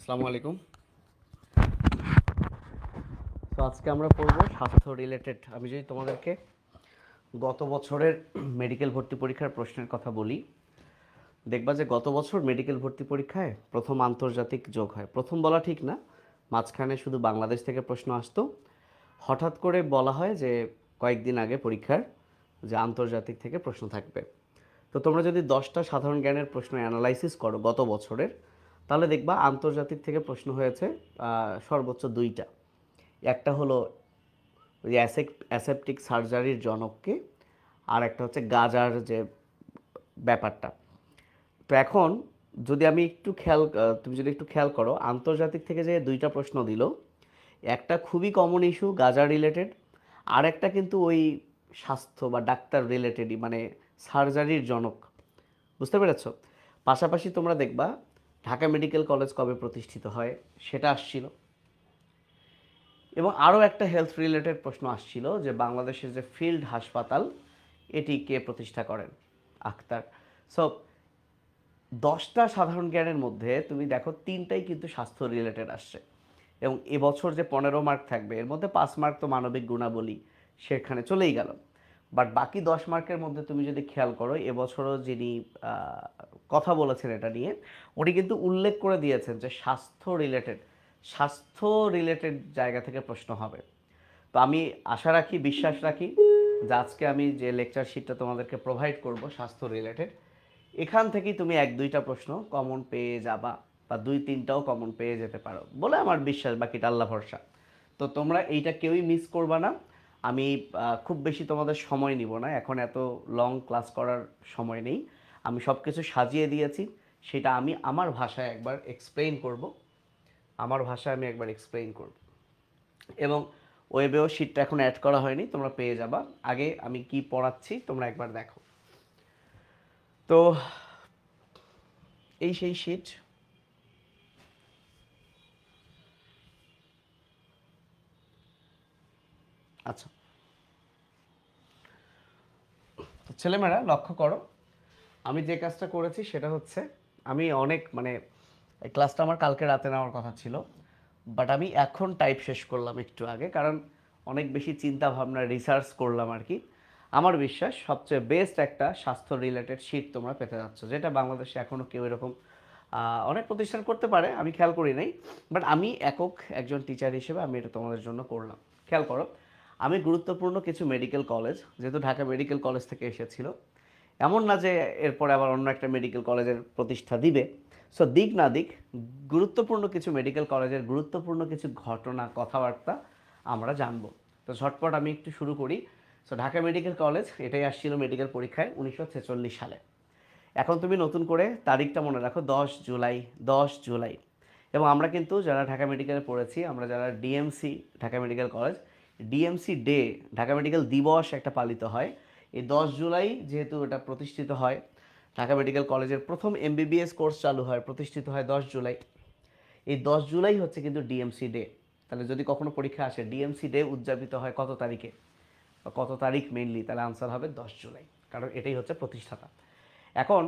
আসসালামু আলাইকুম। তো আজকে আমরা পড়ব স্বাস্থ্য রিলেটেড। আমি যদি তোমাদেরকে গত বছরের মেডিকেল ভর্তি পরীক্ষার প্রশ্নের কথা বলি, দেখবা যে গত বছর মেডিকেল ভর্তি পরীক্ষায় প্রথম আন্তর্জাতিক যোগ হয়। প্রথম বলা ঠিক না, মাঝখানে শুধু বাংলাদেশ থেকে প্রশ্ন আসতো। হঠাৎ করে বলা হয় যে কয়েকদিন আগে পরীক্ষার যে আন্তর্জাতিক থেকে প্রশ্ন থাকবে। তো তোমরা যদি 10টা সাধারণ জ্ঞানের প্রশ্ন অ্যানালাইসিস করো গত বছরের, তাহলে দেখবা আন্তর্জাতিক থেকে প্রশ্ন হয়েছে সর্বোচ্চ 2টা। একটা হলো ওই অ্যাসেপটিক সার্জারির জনককে, আর একটা হচ্ছে গাজার যে ব্যাপারটা। তো এখন যদি আমি একটু তুমি যদি একটু খেয়াল করো, আন্তর্জাতিক থেকে যে 2টা প্রশ্ন দিল, একটা খুবই কমন ইস্যু গাজা রিলেটেড, আর একটা কিন্তু ওই স্বাস্থ্য বা ডাক্তার রিলেটেডই, মানে সার্জারির জনক। বুঝতে পেরেছ? পাশাপাশি তোমরা দেখবা ঢাকা মেডিকেল কলেজ কবে প্রতিষ্ঠিত হয় সেটা আসছিল, এবং আরও একটা হেলথ রিলেটেড প্রশ্ন আসছিল যে বাংলাদেশের যে ফিল্ড হাসপাতাল এটি কে প্রতিষ্ঠা করেন? আখতার। সো 10টা সাধারণ জ্ঞানের মধ্যে তুমি দেখো 3টাই কিন্তু স্বাস্থ্য রিলেটেড আসছে, এবং এবছর যে 15 মার্ক থাকবে এর মধ্যে 5 মার্ক তো মানবিক গুণাবলী, সেখানে চলেই গেল। বাট বাকি 10 মার্কের মধ্যে তুমি যদি খেয়াল করো, এবছরও যিনি কথা বলেছেন এটা নিয়ে, উনি কিন্তু উল্লেখ করে দিয়েছেন যে স্বাস্থ্য রিলেটেড জায়গা থেকে প্রশ্ন হবে। তো আমি আশা রাখি, বিশ্বাস রাখি যে আজকে আমি যে লেকচার শিটটা তোমাদেরকে প্রোভাইড করব স্বাস্থ্য রিলেটেড, এখান থেকেই তুমি 1-2টা প্রশ্ন কমন পেয়ে যাবা, বা 2-3টাও কমন পেয়ে যেতে পারো বলে আমার বিশ্বাস, বাকিটা আল্লাহ ভরসা। তো তোমরা এইটা কেউই মিস করবা না। আমি খুব বেশি তোমাদের সময় নিব না, এখন এত লং ক্লাস করার সময় নেই। আমি সব কিছু সাজিয়ে দিয়েছি, সেটা আমি আমার ভাষায় একবার এক্সপ্লেইন করব। এবং ওয়েবেও শিটটা এখন অ্যাড করা হয়নি, তোমরা পেয়ে যাবা। আগে আমি কি পড়াচ্ছি তোমরা একবার দেখো। তো এই সেই শিট। আচ্ছা, তো ছেলেমেয়েরা লক্ষ্য করো, আমি যে কাজটা করেছি সেটা হচ্ছে, আমি অনেক মানে এই ক্লাসটা আমার কালকে রাতে নেওয়ার কথা ছিল, বাট আমি এখন টাইপ শেষ করলাম একটু আগে, কারণ অনেক বেশি চিন্তা ভাবনা রিসার্চ করলাম আর কি। আমার বিশ্বাস সবচেয়ে বেস্ট একটা স্বাস্থ্য রিলেটেড শিট তোমরা পেতে যাচ্ছ, যেটা বাংলাদেশে এখনও কেউ এরকম অনেক প্রতিষ্ঠান করতে পারে, আমি খেয়াল করি নাই। বাট আমি একজন টিচার হিসেবে আমি এটা তোমাদের জন্য করলাম। খেয়াল করো, আমি গুরুত্বপূর্ণ কিছু মেডিকেল কলেজ, যেহেতু ঢাকা মেডিকেল কলেজ থেকে এসেছিল, এমন না যে এরপরে আবার অন্য একটা মেডিকেল কলেজের প্রতিষ্ঠা দিবে। সো দিক না দিক, গুরুত্বপূর্ণ কিছু মেডিকেল কলেজের গুরুত্বপূর্ণ কিছু ঘটনা, কথাবার্তা আমরা জানবো। তো ঝটপট আমি একটু শুরু করি। সো ঢাকা মেডিকেল কলেজ এটাই আসছিল মেডিকেল পরীক্ষায় 1946 সালে। এখন তুমি নতুন করে তারিখটা মনে রাখো, 10 জুলাই। 10 জুলাই। এবং আমরা কিন্তু যারা ঢাকা মেডিকেলে পড়েছি, আমরা যারা DMC Dhaka medical college, DMC day, Dhaka medical দিবস একটা পালিত হয় এই 10 জুলাই, যেহেতু এটা প্রতিষ্ঠিত হয়। ঢাকা মেডিকেল কলেজের প্রথম এমবিবিএস কোর্স চালু হয়, প্রতিষ্ঠিত হয় 10 জুলাই। এই 10 জুলাই হচ্ছে কিন্তু ডিএমসি ডে। তাহলে যদি কখনো পরীক্ষা আসে ডিএমসি ডে উদযাপিত হয় কত তারিখে, বা কত তারিখ মেইনলি, তাহলে আনসার হবে 10 জুলাই, কারণ এটাই হচ্ছে প্রতিষ্ঠাতা। এখন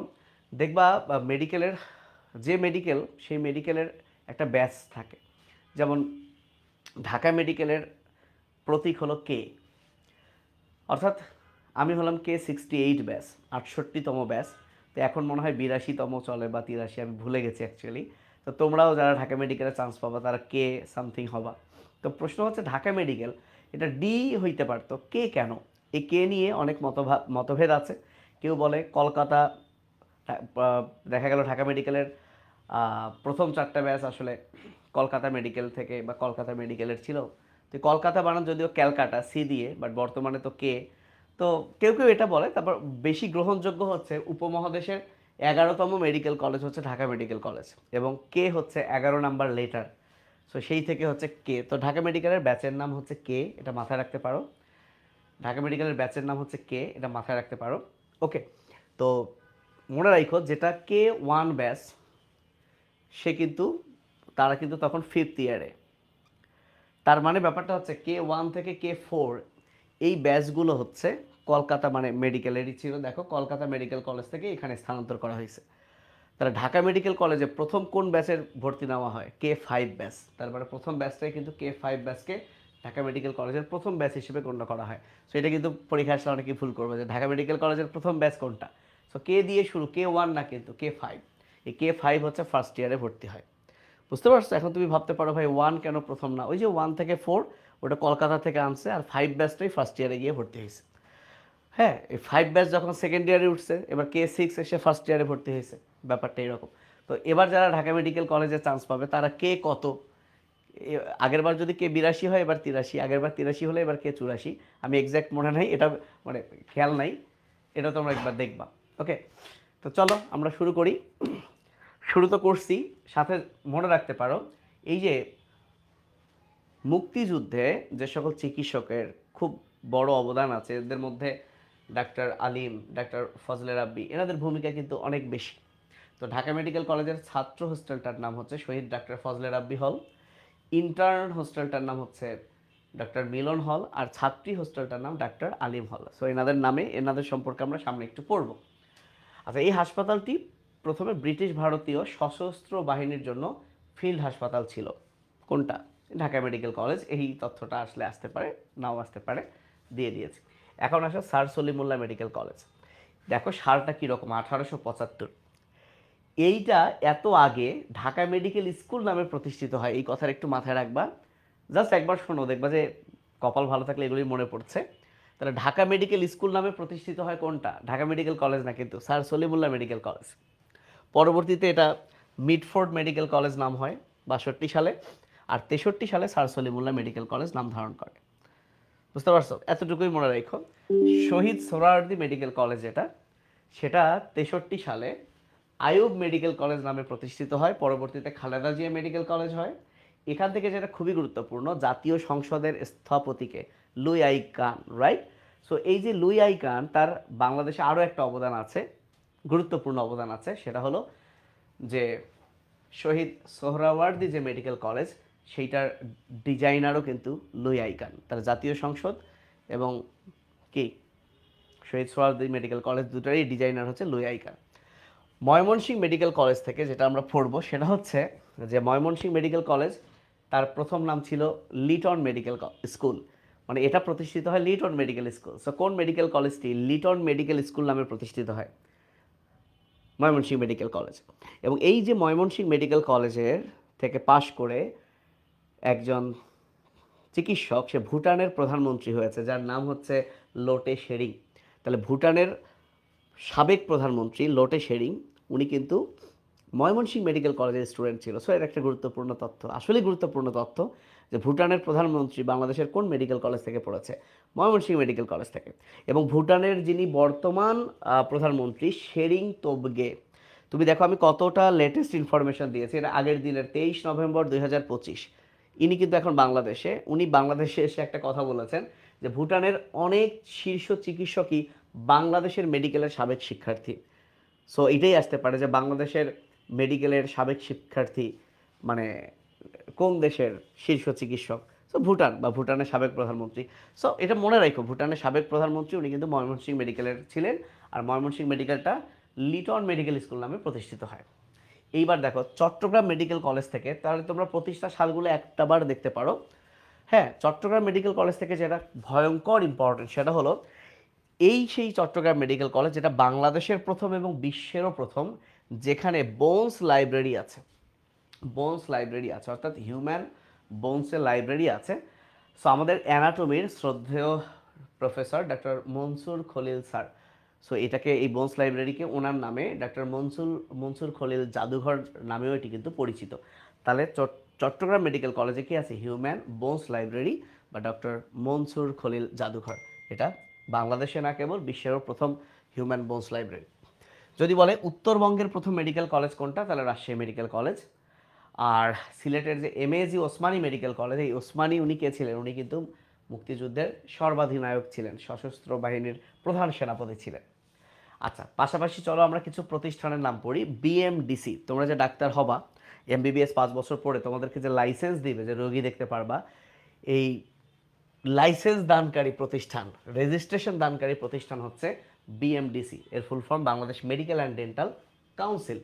দেখবা মেডিকেলের যে মেডিকেল, সেই মেডিকেলের একটা ব্যাচ থাকে। যেমন ঢাকা মেডিকেলের প্রতীক হলো কে, অর্থাৎ আমি হলাম K68 ব্যাচ, 68তম ব্যাচ। তো এখন মনে হয় 82তম চলে বা 83, আমি ভুলে গেছি অ্যাকচুয়ালি। তো তোমরাও যারা ঢাকা মেডিকেলে চান্স পাবা তারা কে সামথিং হবা। তো প্রশ্ন হচ্ছে ঢাকা মেডিকেল, এটা ডি হইতে পারতো, কে কেন? এই কে নিয়ে অনেক মতভেদ আছে। কেউ বলে কলকাতা, দেখা গেল ঢাকা মেডিকেলের প্রথম 4টা ব্যাচ আসলে কলকাতা মেডিকেল থেকে বা কলকাতা মেডিকেলের ছিল। তো কলকাতা বানান যদিও ক্যালকাটা সি দিয়ে, বাট বর্তমানে তো কে। তো কেউ কেউ এটা বলে। তারপর বেশি গ্রহণযোগ্য হচ্ছে উপমহাদেশের 11তম মেডিকেল কলেজ হচ্ছে ঢাকা মেডিকেল কলেজ, এবং কে হচ্ছে 11 নাম্বার লেটার। সো সেই থেকে হচ্ছে কে। তো ঢাকা মেডিকেলের ব্যাচের নাম হচ্ছে কে, এটা মাথায় রাখতে পারো। ঢাকা মেডিকেলের ব্যাচের নাম হচ্ছে কে, এটা মাথায় রাখতে পারো। ওকে। তো মনে রাখো, যেটা K1 ব্যাচ, সে কিন্তু তারা কিন্তু তখন 5th ইয়ারে। তার মানে ব্যাপারটা হচ্ছে K1 থেকে K4 এই ব্যাচগুলো হচ্ছে কলকাতা মানে মেডিকেলেরই ছিল। দেখো, কলকাতা মেডিকেল কলেজ থেকে এখানে স্থানান্তর করা হয়েছে। তাহলে ঢাকা মেডিকেল কলেজে প্রথম কোন ব্যাচের ভর্তি নেওয়া হয়? K5 batch. তারপরে প্রথম ব্যাচটাই কিন্তু K5 ব্যাচকে ঢাকা মেডিকেল কলেজের প্রথম ব্যাচ হিসেবে গণ্য করা হয়। সো এটা কিন্তু পরীক্ষা আসলে অনেকেই ভুল করবে যে ঢাকা মেডিকেল কলেজের প্রথম ব্যাচ কোনটা। সো কে দিয়ে শুরু, K1 না, কিন্তু K5। এই K5 হচ্ছে ফার্স্ট ইয়ারে ভর্তি হয়। বুঝতে পারছো? এখন তুমি ভাবতে পারো ভাই 1 কেন প্রথম না? ওই যে 1 থেকে 4 ওটা কলকাতা থেকে আনছে, আর 5 ব্যাচটাই ফার্স্ট ইয়ারে গিয়ে ভর্তি হয়েছে। হ্যাঁ, এই 5 ব্যাচ যখন সেকেন্ড ইয়ারে উঠছে, এবার K6 এসে ফার্স্ট ইয়ারে ভর্তি হয়েছে। ব্যাপারটা এরকম। তো এবার যারা ঢাকা মেডিকেল কলেজে চান্স পাবে তারা কে কত, আগেরবার যদি K82 হয় এবার 83, আগেরবার 83 হলে এবার K84। আমি এক্স্যাক্ট মনে নাই, এটা মানে খেয়াল নাই, এটা তোমরা একবার দেখবা। ওকে, তো চলো আমরা শুরু করি। শুরু তো করছি, সাথে মনে রাখতে পারো এই যে মুক্তিযুদ্ধে যে সকল চিকিৎসকের খুব বড় অবদান আছে, এদের মধ্যে ডাক্তার আলিম, ডাক্তার ফজলে রাব্বি, এনাদের ভূমিকা কিন্তু অনেক বেশি। তো ঢাকা মেডিকেল কলেজের ছাত্র হোস্টেলটার নাম হচ্ছে শহীদ ডাক্তার ফজলে রাব্বি হল, ইন্টার্ন হোস্টেলটার নাম হচ্ছে ডাক্তার মিলন হল, আর ছাত্রী হোস্টেলটার নাম ডাক্তার আলিম হল। সো এনাদের নামে, এনাদের সম্পর্কে আমরা সামনে একটু পড়ব। আচ্ছা, এই হাসপাতালটি প্রথমে ব্রিটিশ ভারতীয় সশস্ত্র বাহিনীর জন্য ফিল্ড হাসপাতাল ছিল। কোনটা? Dhaka medical college. এই তথ্যটা আসলে আসতে পারে, নাও আসতে পারে, দিয়ে দিয়েছি। এখন আসো স্যার সলিমুল্লাহ মেডিকেল কলেজ। দেখো সালটা কীরকম, 1875। এইটা এত আগে ঢাকা মেডিকেল স্কুল নামে প্রতিষ্ঠিত হয়, এই কথার একটু মাথায় রাখবা। জাস্ট একবার শোনো, দেখবা যে কপাল ভালো থাকলে এগুলি মনে পড়ছে। তাহলে ঢাকা মেডিকেল স্কুল নামে প্রতিষ্ঠিত হয় কোনটা? ঢাকা মেডিকেল কলেজ না, কিন্তু স্যার সলিমুল্লাহ মেডিকেল কলেজ। পরবর্তীতে এটা মিডফোর্ড মেডিকেল কলেজ নাম হয় 62 সালে, আর 63 সালে স্যার সলিমুল্লাহ মেডিকেল কলেজ নাম ধারণ করে। বুঝতে পারছো? এতটুকুই মনে রাখো। শহীদ সোহরাওয়ার্দী মেডিকেল কলেজ যেটা, সেটা 63 সালে আইয়ুব মেডিকেল কলেজ নামে প্রতিষ্ঠিত হয়। পরবর্তীতে খালেদা জিয়া মেডিকেল কলেজ হয়। এখান থেকে যেটা খুবই গুরুত্বপূর্ণ, জাতীয় সংসদের স্থপতিকে Louis I Kahn, right? So এই যে লুই আই কান, তার বাংলাদেশে আরও একটা অবদান আছে, গুরুত্বপূর্ণ অবদান আছে। সেটা হলো যে শহীদ সোহরাওয়ার্দী যে মেডিকেল কলেজ, সেইটার ডিজাইনারও কিন্তু লুই আই কান। তার জাতীয় সংসদ এবং কি শহীদ সোহরাওয়ার্দী মেডিকেল কলেজ দুটারই ডিজাইনার হচ্ছে Louis I Kahn. Mymensingh medical college থেকে যেটা আমরা পড়বো সেটা হচ্ছে যে ময়মনসিংহ মেডিকেল কলেজ, তার প্রথম নাম ছিল লিটন মেডিকেল স্কুল। মানে এটা প্রতিষ্ঠিত হয় লিটন মেডিকেল স্কুল। সো কোন মেডিকেল কলেজটি লিটন মেডিকেল স্কুল নামে প্রতিষ্ঠিত হয়? Mymensingh medical college. এবং এই যে ময়মনসিংহ মেডিকেল কলেজের থেকে পাশ করে একজন চিকিৎসক, সে ভুটানের প্রধানমন্ত্রী হয়েছে, যার নাম হচ্ছে লোটে শেরিং। তাহলে ভুটানের সাবেক প্রধানমন্ত্রী লোটে শেরিং, উনি কিন্তু ময়মনসিংহ মেডিকেল কলেজের স্টুডেন্ট ছিল। সো এটা একটা গুরুত্বপূর্ণ তথ্য, আসলেই গুরুত্বপূর্ণ তথ্য, যে ভুটানের প্রধানমন্ত্রী বাংলাদেশের কোন মেডিকেল কলেজ থেকে পড়েছে? ময়মনসিংহ মেডিকেল কলেজ থেকে। এবং ভুটানের যিনি বর্তমান প্রধানমন্ত্রী শেরিং তোবগে, তুমি দেখো আমি কতটা লেটেস্ট ইনফরমেশন দিয়েছি, এটা আগের দিনের 23 নভেম্বর 2025। ইনি কিন্তু এখন বাংলাদেশে, উনি বাংলাদেশে এসে একটা কথা বলেছেন যে ভুটানের অনেক শীর্ষ চিকিৎসকই বাংলাদেশের মেডিকেলের সাবেক শিক্ষার্থী। সো এটাই আসতে পারে যে বাংলাদেশের মেডিকেলের সাবেক শিক্ষার্থী মানে কোন দেশের শীর্ষ চিকিৎসক? সো ভুটান, বা ভুটানের সাবেক প্রধানমন্ত্রী। সো এটা মনে রাখো, ভুটানের সাবেক প্রধানমন্ত্রী উনি কিন্তু ময়মনসিংহ মেডিকেলের ছিলেন, আর ময়মনসিংহ মেডিকেলটা লিটন মেডিকেল স্কুল নামে প্রতিষ্ঠিত হয়। এইবার দেখো চট্টগ্রাম মেডিকেল কলেজ থেকে, তাহলে তোমরা প্রতিষ্ঠা সালগুলো একটাবার দেখতে পারো। হ্যাঁ, চট্টগ্রাম মেডিকেল কলেজ থেকে যেটা ভয়ঙ্কর ইম্পর্টেন্ট সেটা হলো এই সেই চট্টগ্রাম মেডিকেল কলেজ যেটা বাংলাদেশের প্রথম এবং বিশ্বেরও প্রথম, যেখানে বোনস লাইব্রেরি আছে। বোনস লাইব্রেরি আছে, অর্থাৎ হিউম্যান বোনসের লাইব্রেরি আছে। সো আমাদের অ্যানাটমির শ্রদ্ধেয় professor doctor Mansur Khalil sir, so এটাকে, এই বোনস লাইব্রেরিকে ওনার নামে ডাক্তার মনসুর খলিল জাদুঘর নামেও এটি কিন্তু পরিচিত। তাহলে চট্টগ্রাম মেডিকেল কলেজে কি আছে? হিউম্যান বোনস লাইব্রেরি বা ডক্টর মনসুর খলিল জাদুঘর। এটা বাংলাদেশে না, কেবল বিশ্বেরও প্রথম হিউম্যান বোনস লাইব্রেরি। যদি বলে উত্তরবঙ্গের প্রথম মেডিকেল কলেজ কোনটা, তাহলে রাজশাহী মেডিকেল কলেজ। আর সিলেটের যে এমএজি ওসমানী মেডিকেল কলেজ, এই ওসমানী উনি কে ছিলেন? উনি কিন্তু মুক্তিযুদ্ধের সর্বাধিনায়ক ছিলেন, সশস্ত্র বাহিনীর প্রধান সেনাপতি ছিলেন। আচ্ছা, পাশাপাশি চলো আমরা কিছু প্রতিষ্ঠানের নাম পড়ি। বিএমডিসি, তোমরা যে ডাক্তার হবা, এমবিবিএস 5 বছর পরে তোমাদেরকে যে লাইসেন্স দিবে, যে রোগী দেখতে পারবা, এই লাইসেন্স দানকারী প্রতিষ্ঠান, রেজিস্ট্রেশন দানকারী প্রতিষ্ঠান হচ্ছে বিএমডিসি। এর full form Bangladesh medical and dental council.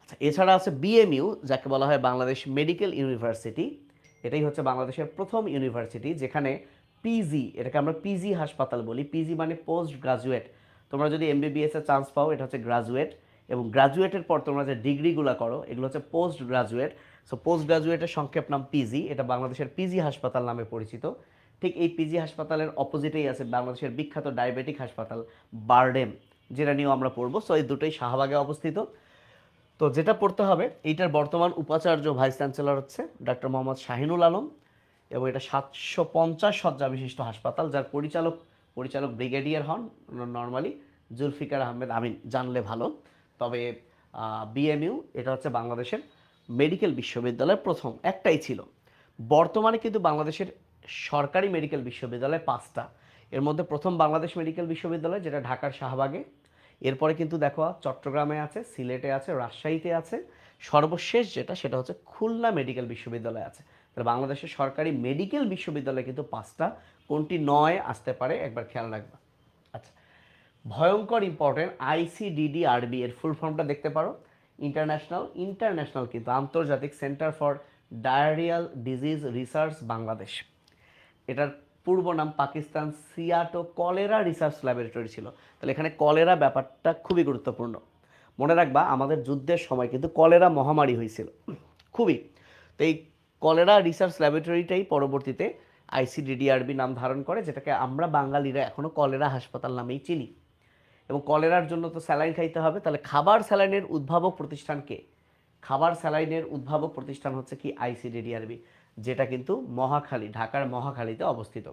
আচ্ছা, এছাড়া আছে বিএমইউ, যাকে বলা হয় বাংলাদেশ মেডিকেল ইউনিভার্সিটি। এটাই হচ্ছে বাংলাদেশের প্রথম ইউনিভার্সিটি যেখানে পিজি, এটাকে আমরা পিজি হাসপাতাল বলি। পিজি মানে পোস্ট গ্রাজুয়েট। তোমরা যদি এমবিবিএস এর চান্স পাও, এটা হচ্ছে গ্রাজুয়েট, এবং গ্রাজুয়েটের পর তোমরা যে ডিগ্রিগুলো করো এগুলো হচ্ছে পোস্ট গ্রাজুয়েট। সো পোস্ট গ্রাজুয়েটের সংক্ষেপ নাম পিজি, এটা বাংলাদেশের পিজি হাসপাতাল নামে পরিচিত। ঠিক এই পিজি হাসপাতালের অপোজিটেই আছে বাংলাদেশের বিখ্যাত ডায়াবেটিক হাসপাতাল বারডেম, যেটা নিয়েও আমরা পড়বো। সো এই দুটোই শাহবাগে অবস্থিত। তো যেটা পড়তে হবে, এইটার বর্তমান উপাচার্য ভাইস চ্যান্সেলর হচ্ছে ডক্টর মোহাম্মদ শাহিনুল আলম, এবং এটা 750 শয্যা বিশিষ্ট হাসপাতাল, যার পরিচালক ব্রিগেডিয়ার হন নর্মালি জুলফিকার আহমেদ আমিন, জানলে ভালো। তবে বিএমইউ এটা হচ্ছে বাংলাদেশের মেডিকেল বিশ্ববিদ্যালয়, প্রথম একটাই ছিল। বর্তমানে কিন্তু বাংলাদেশের সরকারি মেডিকেল বিশ্ববিদ্যালয় 5টা। এর মধ্যে প্রথম বাংলাদেশ মেডিকেল বিশ্ববিদ্যালয়, যেটা ঢাকার শাহবাগে। এরপরে কিন্তু দেখো চট্টগ্রামে আছে, সিলেটে আছে, রাজশাহীতে আছে, সর্বশেষ যেটা সেটা হচ্ছে খুলনা মেডিকেল বিশ্ববিদ্যালয় আছে। তাহলে বাংলাদেশের সরকারি মেডিকেল বিশ্ববিদ্যালয় কিন্তু 5টা, কোনটি 9 আসতে পারে একবার খেয়াল রাখবা। আচ্ছা, ভয়ঙ্কর ইম্পর্টেন্ট আইসিডিডিআরবি এর ফুল ফর্মটা দেখতে পারো। ইন্টারন্যাশনাল কিন্তু আন্তর্জাতিক centre for diarrhoeal disease research Bangladesh. এটার পূর্ব নাম পাকিস্তান সিয়াটো কলেরা রিসার্চ ল্যাবরেটরি ছিল। তাহলে এখানে কলেরা ব্যাপারটা খুবই গুরুত্বপূর্ণ। মনে রাখবা আমাদের যুদ্ধের সময় কিন্তু কলেরা মহামারী হয়েছিল খুবই। তো এই কলেরা রিসার্চ ল্যাবরেটরিটাই পরবর্তীতে আইসিডিডিআরবি নাম ধারণ করে, যেটাকে আমরা বাঙালিরা এখনও কলেরা হাসপাতাল নামেই চিনি। এবং কলেরার জন্য তো স্যালাইন খাইতে হবে, তাহলে খাবার স্যালাইনের উদ্ভাবক প্রতিষ্ঠান কে? খাবার স্যালাইনের উদ্ভাবক প্রতিষ্ঠান হচ্ছে কি আইসিডিডিআরবি, যেটা কিন্তু মহাখালী, ঢাকার মহাখালীতে অবস্থিত।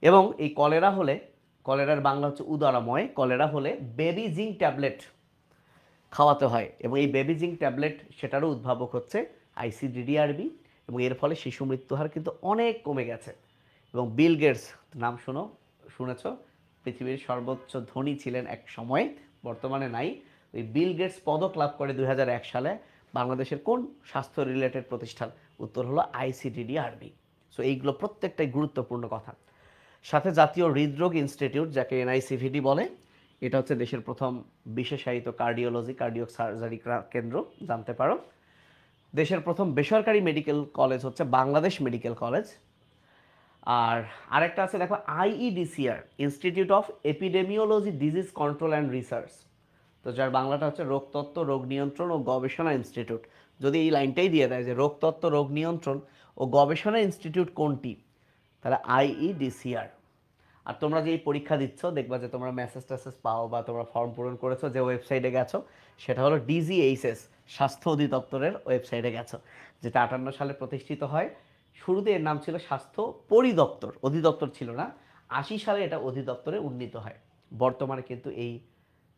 এবং এই কলেরার বাংলা হচ্ছে উদরাময়। কলেরা হলে বেবি জিঙ্ক ট্যাবলেট খাওয়াতে হয়, এবং এই বেবি জিঙ্ক ট্যাবলেট সেটারও উদ্ভাবক হচ্ছে আইসিডিডিআরবি, এবং এর ফলে শিশু মৃত্যুহার কিন্তু অনেক কমে গেছে। এবং বিল গেটস নাম শুনেছ, পৃথিবীর সর্বোচ্চ ধনী ছিলেন এক সময়, বর্তমানে নাই। ওই বিল গেটস পদক লাভ করে 2001 সালে। বাংলাদেশের কোন স্বাস্থ্য রিলেটেড প্রতিষ্ঠান? উত্তর হলো আইসিডিডিআরবি। সো এইগুলো প্রত্যেকটাই গুরুত্বপূর্ণ কথা। সাথে জাতীয় হৃদরোগ ইনস্টিটিউট, যাকে এনআইসিভিডি বলে, এটা হচ্ছে দেশের প্রথম বিশেষায়িত কার্ডিও সার্জারি কেন্দ্র, জানতে পারো। দেশের প্রথম বেসরকারি মেডিকেল কলেজ হচ্ছে বাংলাদেশ মেডিকেল কলেজ। আর আরেকটা আছে দেখো IEDCR, institute of epidemiology disease control and research. তো যার বাংলাটা হচ্ছে রোগতত্ত্ব, রোগ নিয়ন্ত্রণ ও গবেষণা ইনস্টিটিউট। যদি এই লাইনটাই দিয়ে দেয় যে রোগতত্ত্ব, রোগ নিয়ন্ত্রণ ও গবেষণা ইনস্টিটিউট কোনটি, তাহলে আইইডিসিআর। আর তোমরা যে এই পরীক্ষা দিচ্ছ দেখবা যে তোমরা মেসেজ টেসেজ পাও বা তোমরা ফর্ম পূরণ করেছো যে ওয়েবসাইটে গেছো, সেটা হলো ডিজিএইচএস, স্বাস্থ্য অধিদপ্তরের ওয়েবসাইটে গেছো, যেটা 58 সালে প্রতিষ্ঠিত হয়। শুরুতে এর নাম ছিল স্বাস্থ্য পরিদপ্তর, অধিদপ্তর ছিল না। 80 সালে এটা অধিদপ্তরে উন্নীত হয়। বর্তমানে কিন্তু এই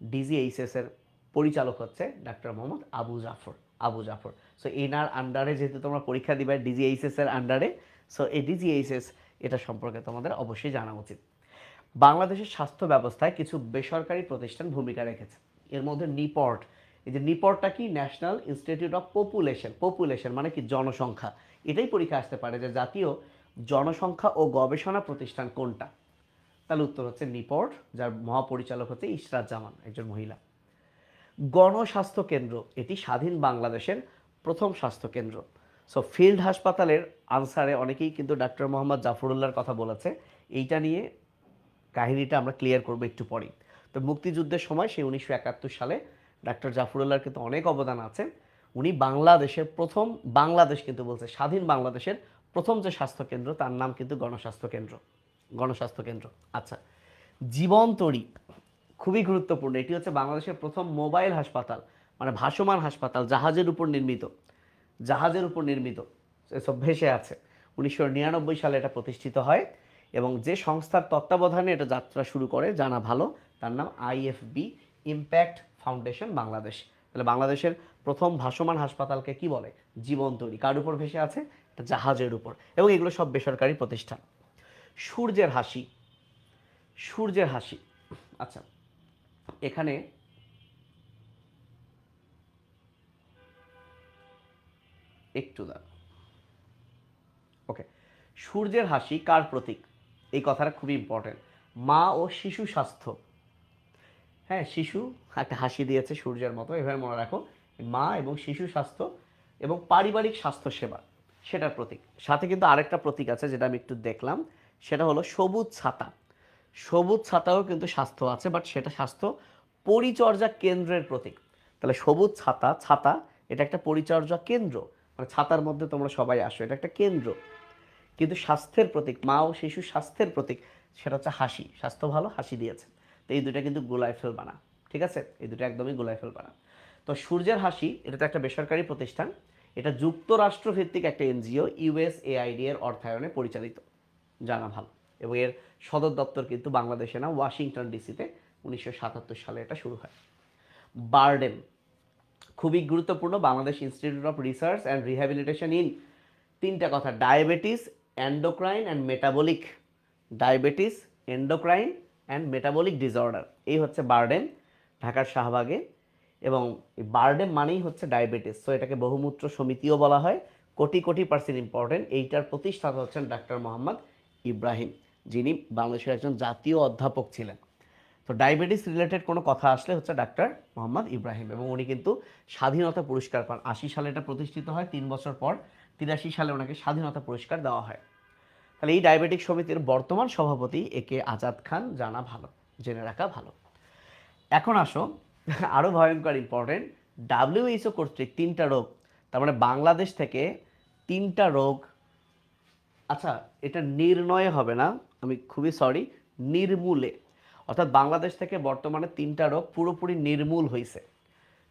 ডিজিএইচএস এর পরিচালক হচ্ছে ডাক্তার মোহাম্মদ আবু জাফর। সো এনার আন্ডারে যেহেতু তোমরা পরীক্ষা দিবে ডিজিএইচএস এর আন্ডারে, সো এই ডিজিএইচএস এটা সম্পর্কে তোমাদের অবশ্যই জানা উচিত। বাংলাদেশের স্বাস্থ্য ব্যবস্থায় কিছু বেসরকারি প্রতিষ্ঠান ভূমিকা রেখেছে। এর মধ্যে নিপর্ট, এই যে নিপর্টটা কি, ন্যাশনাল ইনস্টিটিউট অফ পপুলেশন মানে কি জনসংখ্যা। এটাই পরীক্ষা আসতে পারে যে জাতীয় জনসংখ্যা ও গবেষণা প্রতিষ্ঠান কোনটা, তাহলে উত্তর হচ্ছে নিপর্ট, যার মহাপরিচালক হচ্ছে ইশরাত জামান, একজন মহিলা। গণস্বাস্থ্য কেন্দ্র, এটি স্বাধীন বাংলাদেশের প্রথম স্বাস্থ্য কেন্দ্র। সো ফিল্ড হাসপাতালের আনসারে অনেকেই কিন্তু ডাক্তার মোহাম্মদ জাফরুল্লাহর কথা বলেছে। এইটা নিয়ে কাহিনীটা আমরা ক্লিয়ার করবো একটু পরেই। তো মুক্তিযুদ্ধের সময় সেই 1971 সালে ডাক্তার জাফরুল্লাহর কিন্তু অনেক অবদান আছে। উনি বাংলাদেশের প্রথম, বাংলাদেশ কিন্তু বলছে স্বাধীন বাংলাদেশের প্রথম যে স্বাস্থ্য কেন্দ্র তার নাম কিন্তু গণস্বাস্থ্য কেন্দ্র। আচ্ছা, জীবনতরী খুবই গুরুত্বপূর্ণ। এটি হচ্ছে বাংলাদেশের প্রথম মোবাইল হাসপাতাল, মানে ভাসমান হাসপাতাল, জাহাজের উপর নির্মিত, এসব ভেসে আছে। 1999 সালে এটা প্রতিষ্ঠিত হয়, এবং যে সংস্থার তত্ত্বাবধানে এটা যাত্রা শুরু করে জানা ভালো, তার নাম আইএফবি, ইম্প্যাক্ট ফাউন্ডেশন বাংলাদেশ। তাহলে বাংলাদেশের প্রথম ভাসমান হাসপাতালকে কি বলে? জীবনতরী। কার উপর ভেসে আছে? এটা জাহাজের উপর, এবং এগুলো সব বেসরকারি প্রতিষ্ঠান। সূর্যের হাসি। আচ্ছা, এখানে একটু দাঁড়া। ওকে, সূর্যের হাসি কার প্রতীক? এই কথাটা খুবই ইম্পর্টেন্ট। মা ও শিশু স্বাস্থ্য। হ্যাঁ, শিশু একটা হাসি দিয়েছে সূর্যের মতো, এভাবে মনে রাখো। মা এবং শিশু স্বাস্থ্য এবং পারিবারিক স্বাস্থ্য সেবা সেটার প্রতীক। সাথে কিন্তু আরেকটা প্রতীক আছে যেটা আমি একটু দেখলাম, সেটা হলো সবুজ ছাতা। সবুজ ছাতাও কিন্তু স্বাস্থ্য আছে, বাট সেটা স্বাস্থ্য পরিচর্যা কেন্দ্রের প্রতীক। তাহলে সবুজ ছাতা, ছাতা এটা একটা পরিচর্যা কেন্দ্র, মানে ছাতার মধ্যে তোমরা সবাই আসো, এটা একটা কেন্দ্র। কিন্তু স্বাস্থ্যের প্রতীক, মা ও শিশু স্বাস্থ্যের প্রতীক, সেটা হচ্ছে হাসি। স্বাস্থ্য ভালো, হাসি দিয়েছে। তো এই দুটা কিন্তু গুলায় ফেলবা না, ঠিক আছে? এই দুটো একদমই গুলায় ফেলবা না। তো সূর্যের হাসি এটা তো একটা বেসরকারি প্রতিষ্ঠান, এটা যুক্তরাষ্ট্র ভিত্তিক একটা এনজিও, ইউএসএআইডি এর অর্থায়নে পরিচালিত, জানা ভালো। এবং এর সদর দপ্তর কিন্তু বাংলাদেশে না, ওয়াশিংটন ডিসিতে 1977 সালে এটা শুরু হয়। বার্ডেন খুবই গুরুত্বপূর্ণ, Bangladesh institute of research and rehabilitation in তিনটা কথা, diabetes, endocrine and metabolic. Diabetes, endocrine and metabolic disorder, এই হচ্ছে বার্ডেন, ঢাকার শাহবাগে। এবং এই বার্ডেন মানেই হচ্ছে ডায়াবেটিস, তো এটাকে বহুমূত্র সমিতিও বলা হয়। কোটি কোটি পার্সেন্ট ইম্পর্টেন্ট, এইটার প্রতিষ্ঠাতা হচ্ছেন ডাক্তার মোহাম্মদ ইব্রাহিম, যিনি বাংলাদেশের একজন জাতীয় অধ্যাপক ছিলেন। তো ডায়াবেটিস রিলেটেড কোনো কথা আসলে হচ্ছে ডাক্তার মোহাম্মদ ইব্রাহিম, এবং উনি কিন্তু স্বাধীনতা পুরস্কার পান। 80 সালে এটা প্রতিষ্ঠিত হয়, 3 বছর পর 83 সালে ওনাকে স্বাধীনতা পুরস্কার দেওয়া হয়। তাহলে এই ডায়াবেটিক সমিতির বর্তমান সভাপতি একে আজাদ খান, জানা ভালো, জেনে রাখা ভালো। এখন আসো আরও ভয়ঙ্কর ইম্পর্টেন্ট, ডাব্লিউএইচও কর্তৃক 3টা রোগ, তার মানে বাংলাদেশ থেকে 3টা রোগ, আচ্ছা এটা নির্ণয়ে হবে না, আমি খুবই সরি, নির্মূলে, অর্থাৎ বাংলাদেশ থেকে বর্তমানে 3টা রোগ পুরোপুরি নির্মূল হয়েছে।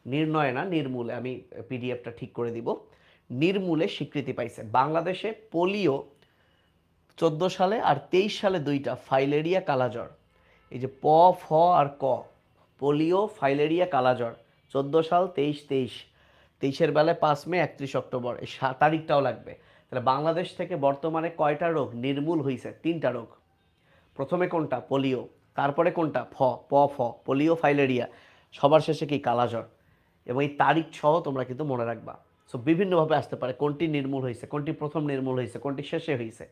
নির্ণয় না, নির্মূলে, আমি পিডিএফটা ঠিক করে দিব। নির্মূলে স্বীকৃতি পাইছে বাংলাদেশে। পোলিও 14 সালে আর 23 সালে 2টা, ফাইলেরিয়া, কালাজ্বর। এই যে প, ফ আর ক, পোলিও, ফাইলেরিয়া, কালাজ্বর, 14 সাল, 23, 23-এর বেলায় 5 মে, 31 অক্টোবর, এই তারিখটাও লাগবে। তাহলে বাংলাদেশ থেকে বর্তমানে কয়টা রোগ নির্মূল হয়েছে? 3টা রোগ। প্রথমে কোনটা? পোলিও। তারপরে কোনটা? প, ফ, পোলিও, ফাইলেরিয়া, সবার শেষে কি? কালাজ্বর। এবং এই তারিখ সহ তোমরা কিন্তু মনে রাখবা। সো বিভিন্নভাবে আসতে পারে, কোনটি নির্মূল হয়েছে, কোনটি প্রথম নির্মূল হয়েছে, কোনটি শেষে হয়েছে,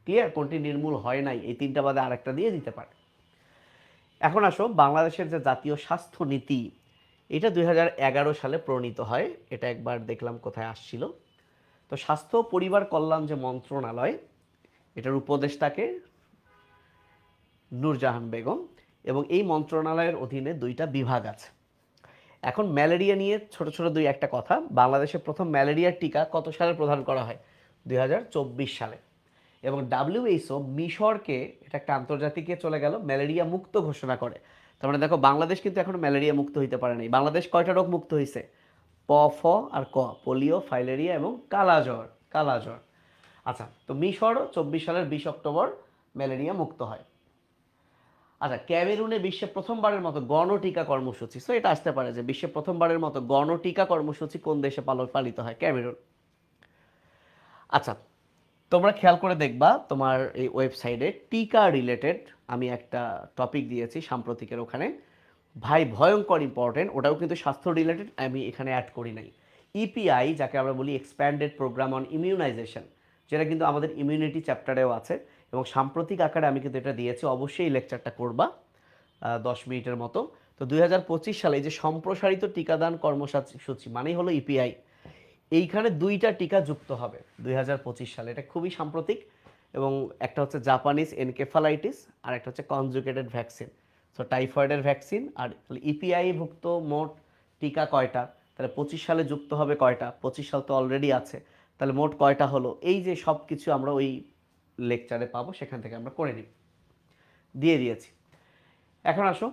ক্লিয়ার? কোনটি নির্মূল হয় নাই, এই 3টা বাদে আরেকটা দিয়ে দিতে পারে। এখন আসো বাংলাদেশের যে জাতীয় স্বাস্থ্য নীতি, এটা 2011 সালে প্রণীত হয়। এটা একবার দেখলাম কোথায় আসছিল। তো স্বাস্থ্য পরিবার কল্যাণ যে মন্ত্রণালয়, এটার উপদেষ্টাকে নূরজাহান বেগম, এবং এই মন্ত্রণালয়ের অধীনে 2টা বিভাগ আছে। এখন ম্যালেরিয়া নিয়ে ছোট ছোট 2-1টা কথা। বাংলাদেশে প্রথম ম্যালেরিয়ার টিকা কত সালে প্রদান করা হয়? 2024 সালে। এবং ডাব্লিউএইচও মিশরকে, এটা একটা আন্তর্জাতিকে চলে গেল, ম্যালেরিয়া মুক্ত ঘোষণা করে। তার মানে দেখো বাংলাদেশ কিন্তু এখনো ম্যালেরিয়া মুক্ত হইতে পারে নাই। বাংলাদেশ কয়টা রোগ মুক্ত হয়েছে? প, ফ আর ক, পোলিও, ফাইলেরিয়া এবং কালাজ্বর। কালাজ্বর, আচ্ছা। তো মিশরও 24 সালের 20 অক্টোবর ম্যালেরিয়া মুক্ত হয়। আচ্ছা, ক্যামেরুনে বিশ্বে প্রথমবারের মতো গণটিকা কর্মসূচি, সো এটা আসতে পারে যে বিশ্বে প্রথমবারের মতো গণটিকা কর্মসূচি কোন দেশে পালিত হয়? ক্যামেরুন। আচ্ছা, তোমরা খেয়াল করে দেখবা তোমার এই ওয়েবসাইটে টিকা রিলেটেড আমি একটা টপিক দিয়েছি সাম্প্রতিকের, ওখানে ভাই ভয়ঙ্কর ইম্পর্টেন্ট, ওটাও কিন্তু স্বাস্থ্য রিলেটেড, আমি এখানে অ্যাড করি নাই। ইপিআই, যাকে আমরা বলি এক্সপ্যান্ডেড প্রোগ্রাম অন ইমিউনাইজেশন, যেটা কিন্তু আমাদের ইমিউনিটি চ্যাপ্টারেও আছে, এবং সাম্প্রতিক আকারে আমি কিন্তু এটা দিয়েছি, অবশ্যই এই লেকচারটা করবা 10 মিনিটের মতো। তো 2025 সালে এই যে সম্প্রসারিত টিকাদান কর্মসূচি মানেই হলো ইপিআই, এইখানে 2টা টিকা যুক্ত হবে 2025 সালে, এটা খুবই সাম্প্রতিক। এবং একটা হচ্ছে জাপানিজ এনকেফালাইটিস, আর একটা হচ্ছে কনজুগেটেড ভ্যাকসিন, সো টাইফয়েডের ভ্যাকসিন। আর ইপিআই ভুক্ত মোট টিকা কয়টা? তাহলে 25 সালে যুক্ত হবে কয়টা? 25 সাল তো অলরেডি আছে, তাহলে মোট কয়টা হলো? এই যে সব কিছু আমরা ওই লেকচারে পাবো, সেখান থেকে আমরা করে নিব, দিয়ে দিয়েছি। এখন আসো,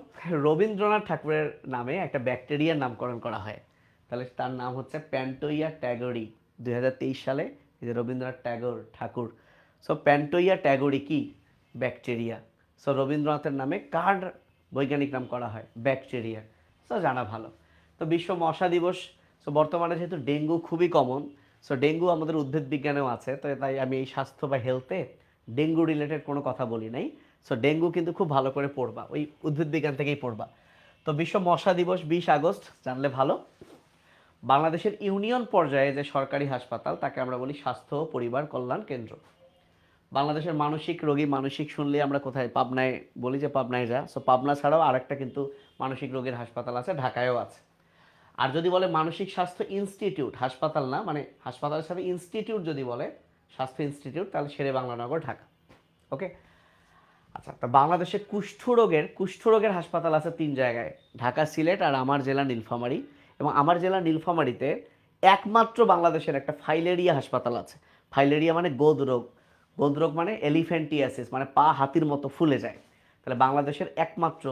রবীন্দ্রনাথ ঠাকুরের নামে একটা ব্যাকটেরিয়ার নামকরণ করা হয়, তাহলে তার নাম হচ্ছে প্যান্টোইয়া ট্যাগোরি। 2023 সালে এই যে রবীন্দ্রনাথ ঠাকুর, সো প্যান্টোইয়া ট্যাগোরি কি? ব্যাকটেরিয়া। সো রবীন্দ্রনাথের নামে কার বৈজ্ঞানিক নাম করা হয়? ব্যাকটেরিয়া। সো জানা ভালো। তো বিশ্ব মশা দিবস, সো বর্তমানে যেহেতু ডেঙ্গু খুবই কমন, সো ডেঙ্গু আমাদের উদ্ভিদ বিজ্ঞানেও আছে, তো তাই আমি এই স্বাস্থ্য বা হেলথে ডেঙ্গু রিলেটেড কোনো কথা বলি নাই। সো ডেঙ্গু কিন্তু খুব ভালো করে পড়বা, ওই উদ্ভিদ বিজ্ঞান থেকেই পড়বা। তো বিশ্ব মশা দিবস 20 আগস্ট, জানলে ভালো। বাংলাদেশের ইউনিয়ন পর্যায়ে যে সরকারি হাসপাতাল, তাকে আমরা বলি স্বাস্থ্য ও পরিবার কল্যাণ কেন্দ্র। বাংলাদেশের মানসিক রোগী, মানসিক শুনলে আমরা কোথায়? পাবনায় বলি যে পাবনায় যা। সো পাবনা ছাড়াও আরেকটা কিন্তু মানসিক রোগীর হাসপাতাল আছে, ঢাকায়ও আছে। আর যদি বলে মানসিক স্বাস্থ্য ইনস্টিটিউট, হাসপাতাল না, মানে হাসপাতালের সাথে ইনস্টিটিউট যদি বলে স্বাস্থ্য ইনস্টিটিউট, তাহলে শেরে বাংলানগর, ঢাকা। ওকে। আচ্ছা, তা বাংলাদেশে কুষ্ঠরোগের হাসপাতাল আছে 3 জায়গায়, ঢাকা, সিলেট আর আমার জেলা নীলফামারী। এবং আমার জেলা নীলফামারীতে একমাত্র বাংলাদেশের একটা ফাইলেরিয়া হাসপাতাল আছে। ফাইলেরিয়া মানে গোদরোগ, গোদরোগ মানে এলিফ্যান্টিয়াসিস, মানে পা হাতির মতো ফুলে যায়। তাহলে বাংলাদেশের একমাত্র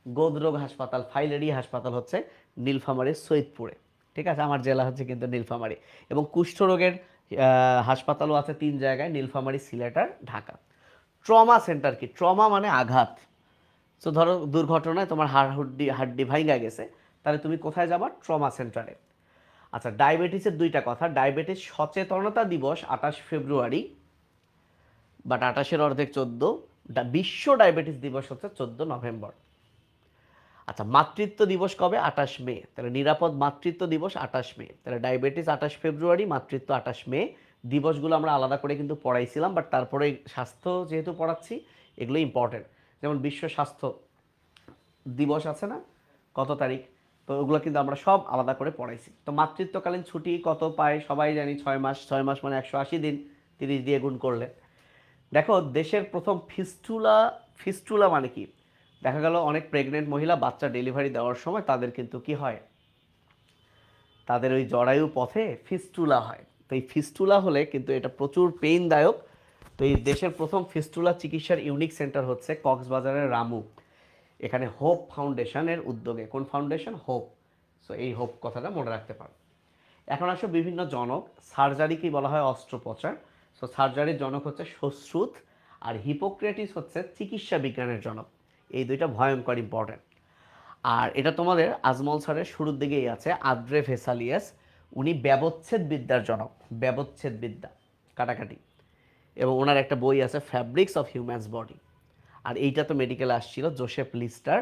গোদরোগ হাসপাতাল, ফাইলেরিয়া হাসপাতাল হচ্ছে নীলফামারীর সৈয়দপুরে। ঠিক আছে, আমার জেলা হচ্ছে কিন্তু নীলফামারী। এবং কুষ্ঠরোগের হাসপাতালও আছে 3 জায়গায়, নীলফামারী, সিলেট আর ঢাকা। ট্রমা সেন্টার কি? ট্রমা মানে আঘাত। তো ধরো দুর্ঘটনায় তোমার হাড্ডি ভাঙা গেছে, তাহলে তুমি কোথায় যাবা? ট্রমা সেন্টারে। আচ্ছা, ডায়াবেটিসের 2টা কথা। ডায়াবেটিস সচেতনতা দিবস 28 ফেব্রুয়ারি, বাট 28-এর অর্ধেক 14। বিশ্ব ডায়াবেটিস দিবস হচ্ছে 14 নভেম্বর। আচ্ছা, মাতৃত্ব দিবস কবে? 28 মে। তাহলে নিরাপদ মাতৃত্ব দিবস 28 মে। তাহলে ডায়াবেটিস 28 ফেব্রুয়ারি, মাতৃত্ব 28 মে। দিবসগুলো আমরা আলাদা করে কিন্তু পড়াইছিলাম, বাট তারপরে স্বাস্থ্য যেহেতু পড়াচ্ছি, এগুলো ইম্পর্টেন্ট। যেমন বিশ্ব স্বাস্থ্য দিবস আছে না, কত তারিখ, তো ওগুলো কিন্তু আমরা সব আলাদা করে পড়াইছি। তো মাতৃত্বকালীন ছুটি কত পায় সবাই জানি, 6 মাস। 6 মাস মানে 180 দিন, 30 দিয়ে গুণ করলে। দেখো, দেশের প্রথম ফিস্টুলা, ফিস্টুলা মানে কি? দেখা গেল অনেক প্রেগনেন্ট মহিলা বাচ্চা ডেলিভারি দেওয়ার সময় তাদের কিন্তু কি হয়, তাদের ওই জরায়ু পথে ফিস্টুলা হয়। তো এই ফিস্টুলা হলে কিন্তু এটা প্রচুর পেইনদায়ক। তো এই দেশের প্রথম ফিস্টুলা চিকিৎসার ইউনিক সেন্টার হচ্ছে কক্সবাজারের রামু। এখানে হোপ ফাউন্ডেশনের উদ্যোগে। কোন ফাউন্ডেশন? হোপ। সো এই হোপ কথাটা মনে রাখতে পারো। এখন আসো বিভিন্ন জনক। সার্জারিকেই বলা হয় অস্ত্রোপচার। সো সার্জারির জনক হচ্ছে সুশ্রুত, আর হিপোক্রেটিস হচ্ছে চিকিৎসা বিজ্ঞানের জনক। এই 2টা ভয়ঙ্কর ইম্পর্টেন্ট। আর এটা তোমাদের আজমল স্যারের শুরুর দিকেই আছে, আদ্রে ভেসালিয়াস। উনি ব্যবচ্ছেদ বিদ্যার জনক। ব্যবচ্ছেদ বিদ্যা, কাটাকাটি। এবং ওনার একটা বই আছে, ফ্যাব্রিক্স অফ হিউম্যানস বডি। আর এইটা তো মেডিকেলে আসছিল, জোসেফ লিস্টার।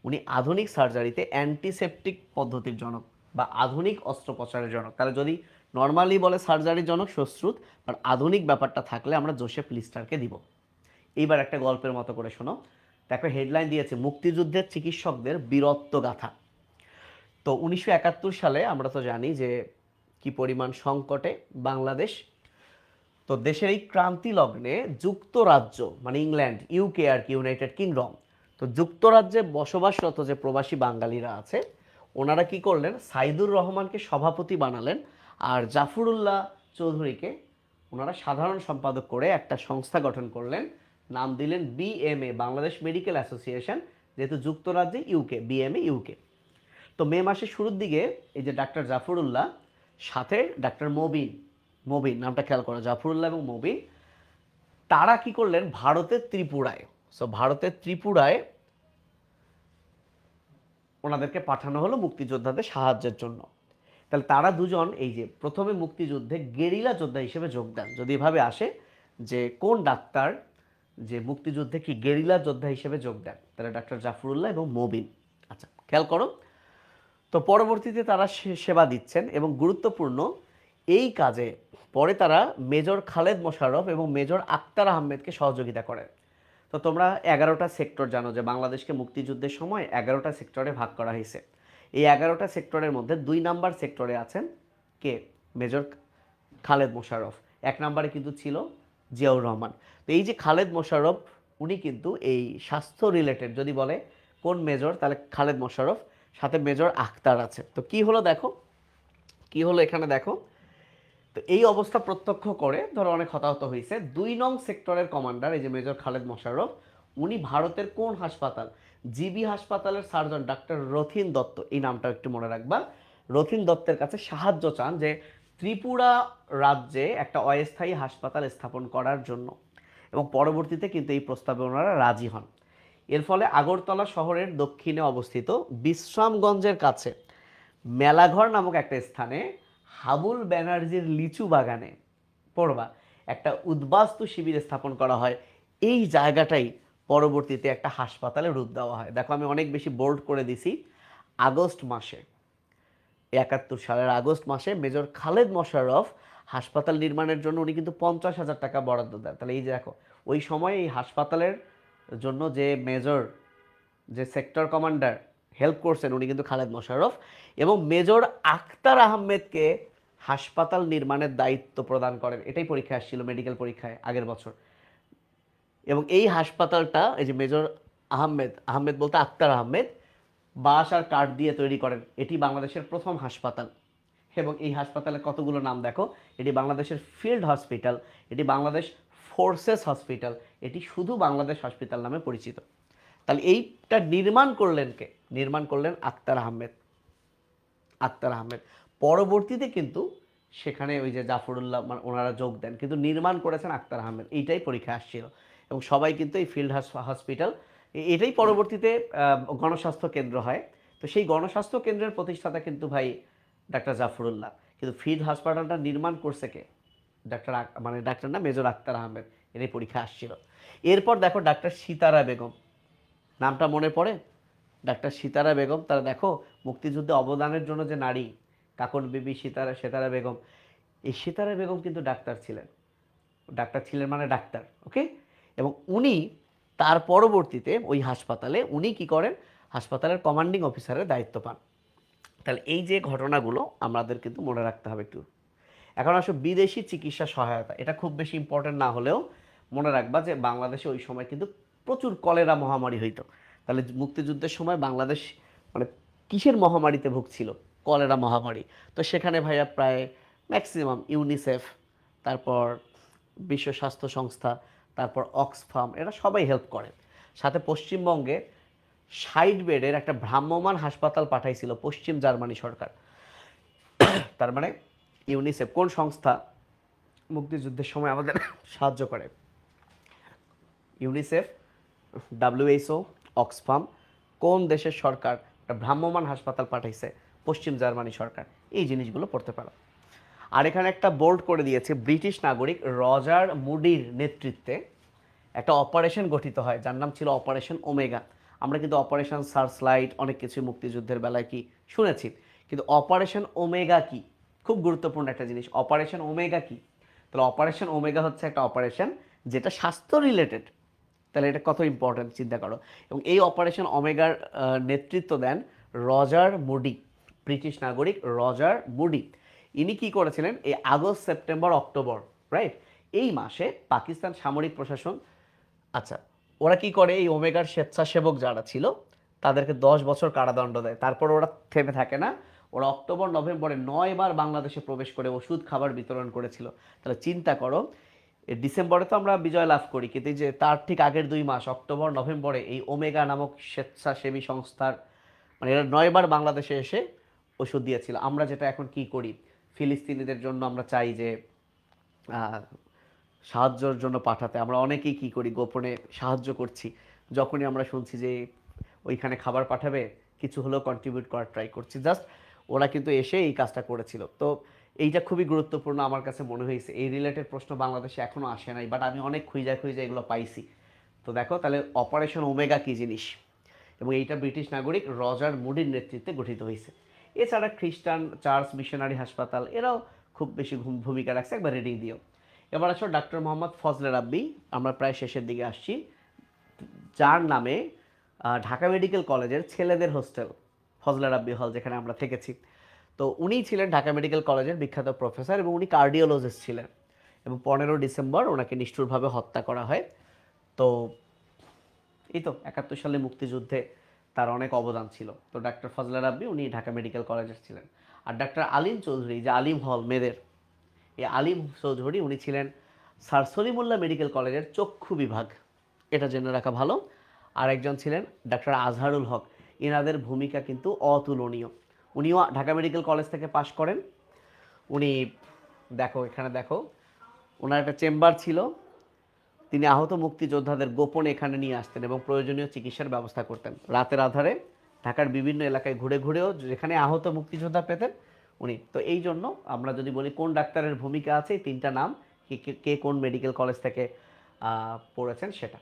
উনি আধুনিক সার্জারিতে অ্যান্টিসেপটিক পদ্ধতির জনক বা আধুনিক অস্ত্রোপচারের জনক। তাহলে যদি নর্মালি বলে সার্জারির জনক সুশ্রুত, আর আধুনিক ব্যাপারটা থাকলে আমরা জোসেফ লিস্টারকে দিব। এইবার একটা গল্পের মতো করে শোনো। দেখো, হেডলাইন দিয়েছে মুক্তিযুদ্ধের চিকিৎসকদের বীরত্ব গাথা। তো 1971 সালে আমরা তো জানি যে কি পরিমাণ সংকটে বাংলাদেশ। তো দেশের এই ক্রান্তি লগ্নে যুক্তরাজ্য মানে ইংল্যান্ড, ইউকে আর কি, ইউনাইটেড কিংডম, তো যুক্তরাজ্যে বসবাসরত যে প্রবাসী বাঙালিরা আছে, ওনারা কি করলেন, সাইদুর রহমানকে সভাপতি বানালেন, আর জাফরুল্লাহ চৌধুরীকে ওনারা সাধারণ সম্পাদক করে একটা সংস্থা গঠন করলেন। নাম দিলেন বিএমএ, বাংলাদেশ মেডিকেল অ্যাসোসিয়েশন। যেহেতু যুক্তরাজ্যে ইউকে, বিএমএ ইউকে। তো মে মাসের শুরুর দিকে এই যে ডাক্তার জাফরুল্লাহ, সাথে ডাক্তার মবিন, মবিন নামটা খেয়াল করো, জাফরুল্লাহ এবং মবিন, তারা কি করলেন, ভারতের ত্রিপুরায়, সো ভারতের ত্রিপুরায় ওনাদেরকে পাঠানো হলো মুক্তিযোদ্ধাদের সাহায্যের জন্য। তাহলে তারা দুজন এই যে প্রথমে মুক্তিযুদ্ধে গেরিলা যোদ্ধা হিসেবে যোগ দেন। যদি এভাবে আসে যে কোন ডাক্তার যে মুক্তিযুদ্ধে কি গেরিলা যোদ্ধা হিসেবে যোগ দেন, তাহলে ডাক্তার জাফরুল্লাহ এবং মবিন। আচ্ছা, খেয়াল করো। তো পরবর্তীতে তারা সেবা দিচ্ছেন এবং গুরুত্বপূর্ণ এই কাজে পরে তারা মেজর খালেদ মোশাররফ এবং মেজর আক্তার আহমেদকে সহযোগিতা করেন। তো তোমরা 11টা সেক্টর জানো যে বাংলাদেশকে মুক্তিযুদ্ধের সময় 11টা সেক্টরে ভাগ করা হয়েছে। এই 11টা সেক্টরের মধ্যে 2 নাম্বার সেক্টরে আছেন কে? মেজর খালেদ মোশাররফ। 1 নম্বরে কিন্তু ছিল জিয়াউর রহমান। তো এই যে খালেদ মোশাররফ, উনি কিন্তু এই স্বাস্থ্য রিলেটেড যদি বলে কোন মেজর, তাহলে খালেদ মোশাররফ, সাথে মেজর আখতার আছে। তো কি হলো দেখো, কি হলো এখানে দেখো। তো এই অবস্থা প্রত্যক্ষ করে ধরো অনেক হতাহত হয়েছে। 2 নং সেক্টরের কমান্ডার এই যে মেজর খালেদ মোশাররফ, উনি ভারতের কোন হাসপাতাল, জিবি হাসপাতালের সার্জন ডাক্তার রথিন দত্ত, এই নামটা একটু মনে রাখবা। রথিন দত্তের কাছে সাহায্য চান যে ত্রিপুরা রাজ্যে একটা অস্থায়ী হাসপাতাল স্থাপন করার জন্য, এবং পরবর্তীতে কিন্তু এই প্রস্তাবে ওনারা রাজি হন। এর ফলে আগরতলা শহরের দক্ষিণে অবস্থিত বিশ্রামগঞ্জের কাছে মেলাঘর নামক একটা স্থানে হাবুল ব্যানার্জির লিচু বাগানে পড়বা একটা উদ্বাস্তু শিবির স্থাপন করা হয়। এই জায়গাটাই পরবর্তীতে একটা হাসপাতালে রূপ দেওয়া হয়। দেখো, আমি অনেক বেশি বোল্ড করে দিছি। আগস্ট মাসে, 71 সালের আগস্ট মাসে মেজর খালেদ মোশাররফ হাসপাতাল নির্মাণের জন্য উনি কিন্তু 50,000 টাকা বরাদ্দ দেন। তাহলে এই যে দেখো, ওই সময় এই হাসপাতালের জন্য যে মেজর, যে সেক্টর কমান্ডার হেল্প করছেন উনি কিন্তু খালেদ মোশাররফ, এবং মেজর আখতার আহমেদকে হাসপাতাল নির্মাণের দায়িত্ব প্রদান করেন। এটাই পরীক্ষা আসছিল মেডিকেল পরীক্ষায় আগের বছর। এবং এই হাসপাতালটা এই যে মেজর আহমেদ, আহমেদ বলতে আখতার আহমেদ, বাঁশ আর কাঠ দিয়ে তৈরি করেন। এটি বাংলাদেশের প্রথম হাসপাতাল। এবং এই হাসপাতালের কতগুলো নাম দেখো, এটি বাংলাদেশের ফিল্ড হসপিটাল, এটি বাংলাদেশ ফোর্সেস হসপিটাল, এটি শুধু বাংলাদেশ হসপিটাল নামে পরিচিত। তাহলে এইটা নির্মাণ করলেন কে? নির্মাণ করলেন আখতার আহমেদ। আখতার আহমেদ পরবর্তীতে কিন্তু সেখানে ওই যে জাফরুল্লাহ ওনারা যোগ দেন, কিন্তু নির্মাণ করেছেন আখতার আহমেদ। এইটাই পরীক্ষা আসছিল, এবং সবাই কিন্তু এই ফিল্ড হসপিটাল, এটাই পরবর্তীতে গণস্বাস্থ্য কেন্দ্র হয়। তো সেই গণস্বাস্থ্য কেন্দ্রের প্রতিষ্ঠাতা কিন্তু ভাই ডাক্তার জাফরুল্লাহ, কিন্তু ফিল্ড হাসপাতালটা নির্মাণ করছে কে? ডাক্তার মানে ডাক্তার না, মেজর আখতার আহমেদ। এটাই পরীক্ষা আসছিল। এরপর দেখো ডাক্তার সিতারা বেগম, নামটা মনে পড়ে? ডাক্তার সিতারা বেগম, তারা দেখো মুক্তিযুদ্ধে অবদানের জন্য যে নারী, কাকন বিবি সিতারা বেগম, এই সিতারা বেগম কিন্তু ডাক্তার ছিলেন। ডাক্তার ছিলেন মানে ডাক্তার, ওকে। এবং উনি তার পরবর্তীতে ওই হাসপাতালে উনি কি করেন? হাসপাতালের কমান্ডিং অফিসারের দায়িত্ব পান। তাহলে এই যে ঘটনাগুলো আমাদের কিন্তু মনে রাখতে হবে একটু। এখন আসলে বিদেশি চিকিৎসা সহায়তা, এটা খুব বেশি ইম্পর্টেন্ট না হলেও মনে রাখবা যে বাংলাদেশে ওই সময় কিন্তু প্রচুর কলেরা মহামারী হইতো। তাহলে মুক্তিযুদ্ধের সময় বাংলাদেশ মানে কিসের মহামারীতে ভুগছিল? কলেরা মহামারী। তো সেখানে ভাইয়া প্রায় ম্যাক্সিমাম ইউনিসেফ, তারপর বিশ্ব স্বাস্থ্য সংস্থা, তারপর অক্সফাম, এরা সবাই হেল্প করে। সাথে পশ্চিমবঙ্গে ৬০ বেডের একটা ভ্রাম্যমাণ হাসপাতাল পাঠাইছিল পশ্চিম জার্মানি সরকার। তার মানে ইউনিসেফ কোন সংস্থা মুক্তিযুদ্ধের সময় আমাদের সাহায্য করে? UNICEF, WHO, Oxfam. কোন দেশের সরকার একটা ভ্রাম্যমাণ হাসপাতাল পাঠাইছে? পশ্চিম জার্মানি সরকার। এই জিনিসগুলো পড়তে পারো। আর এখানে একটা বোল্ড করে দিয়েছে, ব্রিটিশ নাগরিক রজার মুডির নেতৃত্বে একটা অপারেশন গঠিত হয় যার নাম ছিল অপারেশন ওমেগা। আমরা কিন্তু অপারেশন সার্চলাইট অনেক কিছু মুক্তিযুদ্ধের বেলায় কি শুনেছি, কিন্তু অপারেশন ওমেগা কি? খুব গুরুত্বপূর্ণ একটা জিনিস। অপারেশন ওমেগা কি? তাহলে অপারেশন ওমেগা হচ্ছে একটা অপারেশন যেটা স্বাস্থ্য রিলেটেড। তাহলে এটা কত ইম্পর্ট্যান্ট চিন্তা করো। এবং এই অপারেশন ওমেগার নেতৃত্ব দেন রজার মুডি, ব্রিটিশ নাগরিক রজার মুডি। ইনি কি করেছিলেন? এই আগস্ট, সেপ্টেম্বর, অক্টোবর, রাইট, এই মাসে পাকিস্তান সামরিক প্রশাসন, আচ্ছা, ওরা কি করে? এই ওমেগার স্বেচ্ছাসেবক যারা ছিল তাদেরকে 10 বছর কারাদণ্ড দেয়। তারপর ওরা থেমে থাকে না, ওরা অক্টোবর নভেম্বরে 9 বার বাংলাদেশে প্রবেশ করে ওষুধ খাবার বিতরণ করেছিল। তাহলে চিন্তা করো, ডিসেম্বরে তো আমরা বিজয় লাভ করি, কিন্তু যে তার ঠিক আগের 2 মাস অক্টোবর নভেম্বরে এই ওমেগা নামক স্বেচ্ছাসেবী সংস্থার মানে এরা 9 বার বাংলাদেশে এসে ওষুধ দিয়েছিল। আমরা যেটা এখন কি করি, ফিলিস্তিনিদের জন্য আমরা চাই যে সাহায্যের জন্য পাঠাতে, আমরা অনেকেই কি করি, গোপনে সাহায্য করছি। যখনই আমরা শুনছি যে ওইখানে খাবার পাঠাবে, কিছু হলেও কন্ট্রিবিউট করার ট্রাই করছি। জাস্ট ওরা কিন্তু এসে এই কাজটা করেছিল। তো এইটা খুবই গুরুত্বপূর্ণ আমার কাছে মনে হয়েছে। এই রিলেটেড প্রশ্ন বাংলাদেশে এখনও আসে নাই, বাট আমি অনেক খুঁজে খুঁজে এগুলো পাইছি। তো দেখো তাহলে অপারেশন ওমেগা কী জিনিস, এবং এইটা ব্রিটিশ নাগরিক রজার মুডির নেতৃত্বে গঠিত হয়েছে। এছাড়া খ্রিস্টান চার্চ মিশনারি হাসপাতাল এরাও খুব বেশি ভূমিকা রাখছে, একবার রেডিং দিও। এবার আসো ডাক্তার মোহাম্মদ ফজলে রাব্বি, আমরা প্রায় শেষের দিকে আসছি, যার নামে ঢাকা মেডিকেল কলেজের ছেলেদের হোস্টেল ফজলে রাব্বি হল, যেখানে আমরা থেকেছি। তো উনি ছিলেন ঢাকা মেডিকেল কলেজের বিখ্যাত প্রফেসর, এবং উনি কার্ডিওলজিস্ট ছিলেন। এবং 15 ডিসেম্বর ওনাকে নিষ্ঠুরভাবে হত্যা করা হয়। তো এই তো 71 সালে মুক্তিযুদ্ধে তার অনেক অবদান ছিল। তো ডাক্তার ফজলে রাব্বি উনি ঢাকা মেডিকেল কলেজের ছিলেন। আর ডাক্তার আলিম চৌধুরী, যে আলিম হল মেয়েদের, এই আলিম চৌধুরী উনি ছিলেন স্যার সলিমুল্লাহ মেডিকেল কলেজের চক্ষু বিভাগ, এটা জেনে রাখা ভালো। আর একজন ছিলেন ডাক্তার আজহারুল হক, এনাদের ভূমিকা কিন্তু অতুলনীয়। উনিও ঢাকা মেডিকেল কলেজ থেকে পাশ করেন। উনি দেখো এখানে দেখো ওনার একটা চেম্বার ছিল, তিনি আহত মুক্তিযোদ্ধাদের গোপনে এখানে নিয়ে আসতেন এবং প্রয়োজনীয় চিকিৎসার ব্যবস্থা করতেন। রাতের আধারে ঢাকার বিভিন্ন এলাকায় ঘুরে ঘুরেও যেখানে আহত মুক্তিযোদ্ধা পেতেন উনি। তো এই জন্য আমরা যদি বলি কোন ডাক্তারের ভূমিকা আছে, 3টা নাম, কে কোন মেডিকেল কলেজ থেকে পড়েছেন সেটা।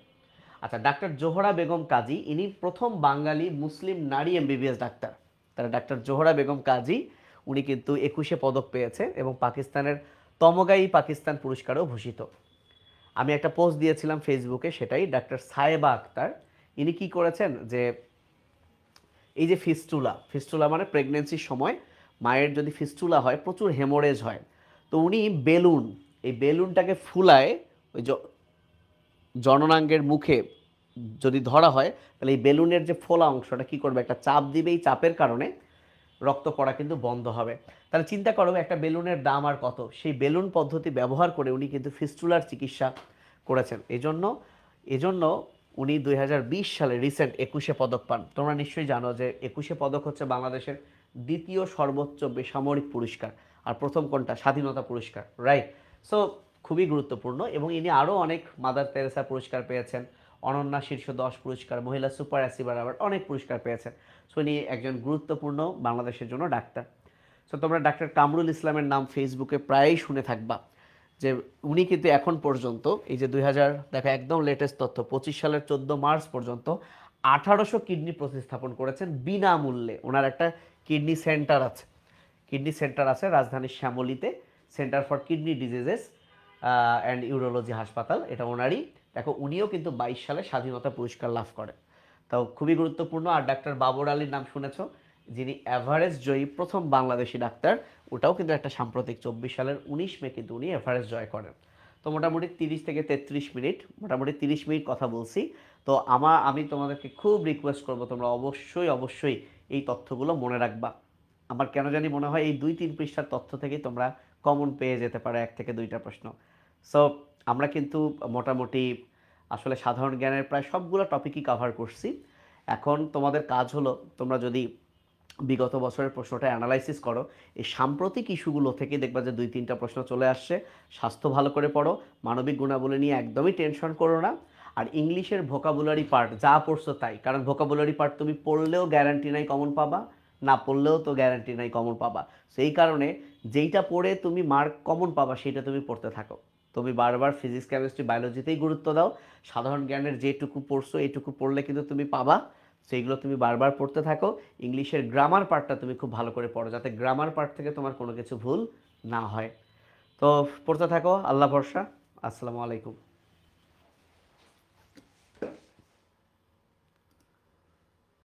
আচ্ছা, ডাক্তার জোহরা বেগম কাজী, ইনি প্রথম বাঙালি মুসলিম নারী এমবিবিএস ডাক্তার। তারা ডাক্তার জোহরা বেগম কাজী, উনি কিন্তু 21 পদক পেয়েছে এবং পাকিস্তানের তমগাই পাকিস্তান পুরস্কারও ভূষিত। আমি একটা পোস্ট দিয়েছিলাম ফেসবুকে, সেটাই ডাক্তার সায়েবা আক্তার, ইনি কি করেছেন যে এই যে ফিস্টুলা, ফিস্টুলা মানে প্রেগনেন্সির সময় মায়ের যদি ফিস্টুলা হয় প্রচুর হেমোরেজ হয়, তো উনি বেলুন, এই বেলুনটাকে ফুলায় ওই জননাঙ্গের মুখে যদি ধরা হয়, তাহলে এই বেলুনের যে ফোলা অংশটা কী করবে, একটা চাপ দিবে, এই চাপের কারণে রক্ত পড়া কিন্তু বন্ধ হবে। তাহলে চিন্তা করো একটা বেলুনের দাম আর কত, সেই বেলুন পদ্ধতি ব্যবহার করে উনি কিন্তু ফিস্টুলার চিকিৎসা করেছেন। এজন্য এজন্য উনি 2020 সালে রিসেন্ট 21শে পদক পান। তোমরা নিশ্চয়ই জানো যে 21শে পদক হচ্ছে বাংলাদেশের দ্বিতীয় সর্বোচ্চ বেসামরিক পুরস্কার, আর প্রথম কোনটা, স্বাধীনতা পুরস্কার, রাইট? সো খুবই গুরুত্বপূর্ণ। এবং ইনি আরও অনেক মাদার তেরেসা পুরস্কার পেয়েছেন, অনন্যা শীর্ষ 10 পুরস্কার, মহিলা সুপার অ্যাচিভার অ্যাওয়ার্ড, অনেক পুরস্কার পেয়েছেন। সো ইনি একজন গুরুত্বপূর্ণ বাংলাদেশের জন্য ডাক্তার। সো তোমরা ডাক্তার কামরুল ইসলামের নাম ফেসবুকে প্রায়ই শুনে থাকবা, যে উনি কিন্তু এখন পর্যন্ত এই যে 2000 দেখা একদম লেটেস্ট তথ্য, 25 সালের 14 মার্চ পর্যন্ত 1800 কিডনি প্রতিস্থাপন করেছেন বিনামূল্যে। ওনার একটা কিডনি সেন্টার আছে, কিডনি সেন্টার আছে রাজধানীর শ্যামলীতে, centre for kidney diseases and urology হাসপাতাল, এটা ওনারই। দেখো উনিও কিন্তু 22 সালে স্বাধীনতা পুরস্কার লাভ করেন, তাও খুবই গুরুত্বপূর্ণ। আর ডাক্তার বাবর আলীর নাম শুনেছো, যিনি এভারেস্ট জয়ী প্রথম বাংলাদেশি ডাক্তার, ওটাও কিন্তু একটা সাম্প্রতিক 24 সালের 19 মে কিন্তু উনি এভারেস্ট জয় করেন। তো মোটামুটি 30 থেকে 33 মিনিট, মোটামুটি 30 মিনিট কথা বলছি। তো আমি তোমাদেরকে খুব রিকোয়েস্ট করবো, তোমরা অবশ্যই অবশ্যই এই তথ্যগুলো মনে রাখবা। আমার কেন জানি মনে হয় এই 2-3 পৃষ্ঠার তথ্য থেকে তোমরা কমন পেয়ে যেতে পারে 1 থেকে 2টা প্রশ্ন। সো আমরা কিন্তু মোটামুটি আসলে সাধারণ জ্ঞানের প্রায় সবগুলো টপিকই কভার করছি। এখন তোমাদের কাজ হলো, তোমরা যদি বিগত বছরের প্রশ্নটা অ্যানালাইসিস করো, এই সাম্প্রতিক ইস্যুগুলো থেকে দেখবা যে 2-3টা প্রশ্ন চলে আসছে। স্বাস্থ্য ভালো করে পড়ো, মানবিক গুণাবলী নিয়ে একদমই টেনশন করো না। আর ইংলিশের ভোকাবুলারি পার্ট যা পড়ছো তাই, কারণ ভোকাবুলারি পার্ট তুমি পড়লেও গ্যারান্টি নাই কমন পাবা, না পড়লেও তো গ্যারান্টি নাই কমন পাবা। সেই কারণে যেইটা পড়ে তুমি মার্ক কমন পাবা সেইটা তুমি পড়তে থাকো। তুমি বারবার ফিজিক্স, কেমিস্ট্রি, বায়োলজিতেই গুরুত্ব দাও। সাধারণ জ্ঞানের যেটুকু পড়ছো এইটুকু পড়লে কিন্তু তুমি পাবা, সেইগুলো তুমি বারবার পড়তে থাকো। ইংলিশের গ্রামার পার্টটা তুমি খুব ভালো করে পড়ো, যাতে গ্রামার পার্ট থেকে তোমার কোনো কিছু ভুল না হয়। তো পড়তে থাকো, আল্লাহ ভরসা। আসসালামু আলাইকুম।